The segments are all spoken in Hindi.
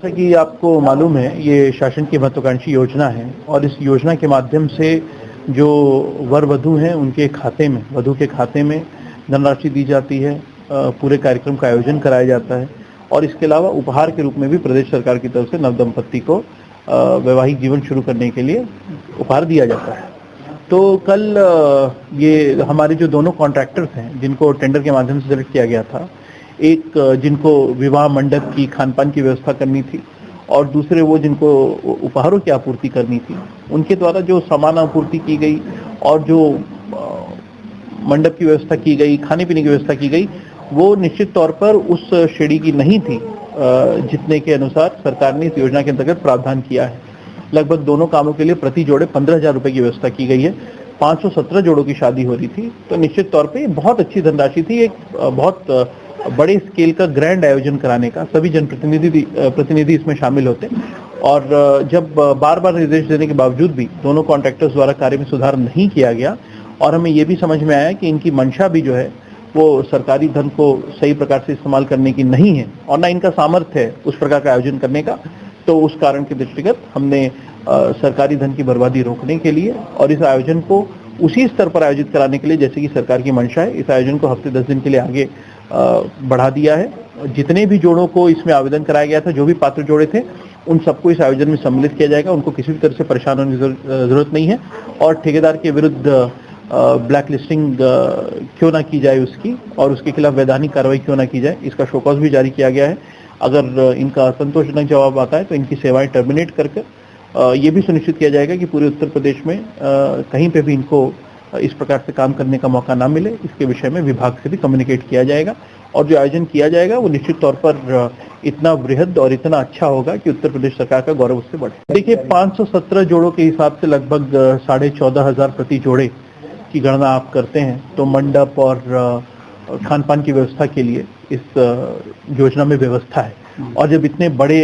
जैसा कि आपको मालूम है, ये शासन की महत्वाकांक्षी योजना है और इस योजना के माध्यम से जो वर वधू हैं उनके खाते में, वधू के खाते में धनराशि दी जाती है। पूरे कार्यक्रम का आयोजन कराया जाता है और इसके अलावा उपहार के रूप में भी प्रदेश सरकार की तरफ से नवदंपति को वैवाहिक जीवन शुरू करने के लिए उपहार दिया जाता है। तो कल ये हमारे जो दोनों कॉन्ट्रैक्टर्स हैं जिनको टेंडर के माध्यम से सेलेक्ट किया गया था, एक जिनको विवाह मंडप की खान-पान की व्यवस्था करनी थी और दूसरे वो जिनको उपहारों की आपूर्ति करनी थी, उनके द्वारा जो सामान आपूर्ति की गई और जो मंडप की व्यवस्था की गई, खाने पीने की व्यवस्था की गई, वो निश्चित तौर पर उस श्रेणी की नहीं थी जितने के अनुसार सरकार ने इस योजना के अंतर्गत प्रावधान किया है। लगभग दोनों कामों के लिए प्रति जोड़े 15,000 रुपए की व्यवस्था की गई है। 517 जोड़ों की शादी हो रही थी, तो निश्चित तौर पे बहुत अच्छी धनराशि थी। एक बहुत बड़े स्केल का ग्रैंड आयोजन कराने का सभी प्रतिनिधि इसमें शामिल होते और जब बार बार निर्देश देने के बावजूद भी दोनों कॉन्ट्रैक्टर्स द्वारा कार्य में सुधार नहीं किया गया और हमें ये भी समझ में आया कि इनकी मंशा भी जो है वो सरकारी धन को सही प्रकार से इस्तेमाल करने की नहीं है और ना इनका सामर्थ्य है उस प्रकार का आयोजन करने का। तो उस कारण के दृष्टिगत हमने सरकारी धन की बर्बादी रोकने के लिए और इस आयोजन को उसी स्तर पर आयोजित कराने के लिए जैसे कि सरकार की मंशा है, इस आयोजन को हफ्ते 10 दिन के लिए आगे बढ़ा दिया है। जितने भी जोड़ों को इसमें आवेदन कराया गया था, जो भी पात्र जोड़े थे, उन सबको इस आयोजन में सम्मिलित किया जाएगा। उनको किसी भी तरह से परेशान होने की जरूरत नहीं है और ठेकेदार के विरुद्ध ब्लैक लिस्टिंग क्यों ना की जाए उसकी और उसके खिलाफ वैधानिक कार्रवाई क्यों ना की जाए, इसका शोकॉज भी जारी किया गया है। अगर इनका संतोषजनक जवाब आता है तो इनकी सेवाएं टर्मिनेट करके ये भी सुनिश्चित किया जाएगा कि पूरे उत्तर प्रदेश में कहीं पे भी इनको इस प्रकार से काम करने का मौका ना मिले। इसके विषय में विभाग से भी कम्युनिकेट किया जाएगा और जो आयोजन किया जाएगा वो निश्चित तौर पर इतना वृहद और इतना अच्छा होगा कि उत्तर प्रदेश सरकार का गौरव उससे बढ़े। देखिए, 517 जोड़ों के हिसाब से लगभग 14,500 प्रति जोड़े की गणना आप करते हैं तो मंडप और खान पान की व्यवस्था के लिए इस योजना में व्यवस्था है। और जब इतने बड़े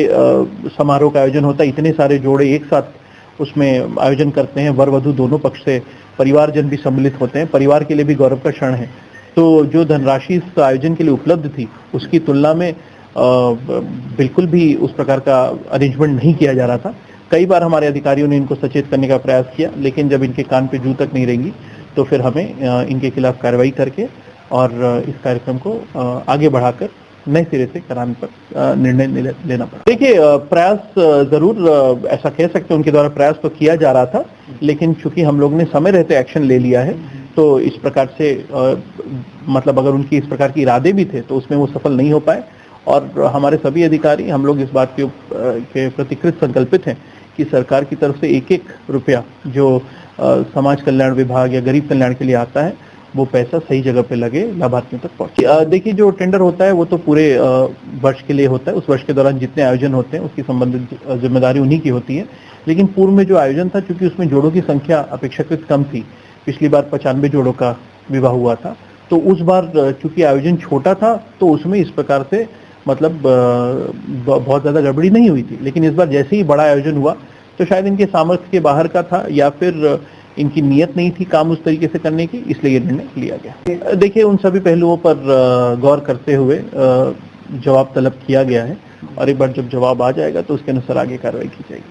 समारोह का आयोजन होता है, इतने सारे जोड़े एक साथ उसमें आयोजन करते हैं, वर वधू दोनों पक्ष से परिवारजन भी सम्मिलित होते हैं, परिवार के लिए भी गौरव का क्षण है। तो जो धनराशि इस आयोजन के लिए उपलब्ध थी उसकी तुलना में बिल्कुल भी उस प्रकार का अरेंजमेंट नहीं किया जा रहा था। कई बार हमारे अधिकारियों ने इनको सचेत करने का प्रयास किया, लेकिन जब इनके कान पे जू तक नहीं रहेंगी तो फिर हमें इनके खिलाफ कार्रवाई करके और इस कार्यक्रम को आगे बढ़ाकर नए सिरे से कराने पर निर्णय लेना पड़ा। देखिए, प्रयास जरूर ऐसा कह सकते हैं, उनके द्वारा प्रयास तो किया जा रहा था, लेकिन चूंकि हम लोग ने समय रहते एक्शन ले लिया है तो इस प्रकार से मतलब अगर उनकी इस प्रकार के इरादे भी थे तो उसमें वो सफल नहीं हो पाए। और हमारे सभी अधिकारी, हम लोग इस बात के प्रति कृत संकल्पित हैं कि सरकार की तरफ से एक एक रुपया जो समाज कल्याण विभाग या गरीब कल्याण के लिए आता है वो पैसा सही जगह पे लगे, लाभार्थियों तक पहुंचे। देखिए, जो टेंडर होता है वो तो पूरे वर्ष के लिए होता है। उस वर्ष के दौरान जितने आयोजन होते हैं उसकी संबंधित जिम्मेदारी उन्हीं की होती है। लेकिन पूर्व में जो आयोजन था, चूंकि उसमें जोड़ों की संख्या अपेक्षाकृत कम थी, पिछली बार 95 जोड़ों का विवाह हुआ था, तो उस बार चूंकि आयोजन छोटा था तो उसमें इस प्रकार से मतलब बहुत ज्यादा गड़बड़ी नहीं हुई थी। लेकिन इस बार जैसे ही बड़ा आयोजन हुआ तो शायद इनके सामर्थ्य के बाहर का था या फिर इनकी नियत नहीं थी काम उस तरीके से करने की, इसलिए ये निर्णय लिया गया। देखिए, उन सभी पहलुओं पर गौर करते हुए जवाब तलब किया गया है और एक बार जब जवाब आ जाएगा तो उसके अनुसार आगे कार्रवाई की जाएगी।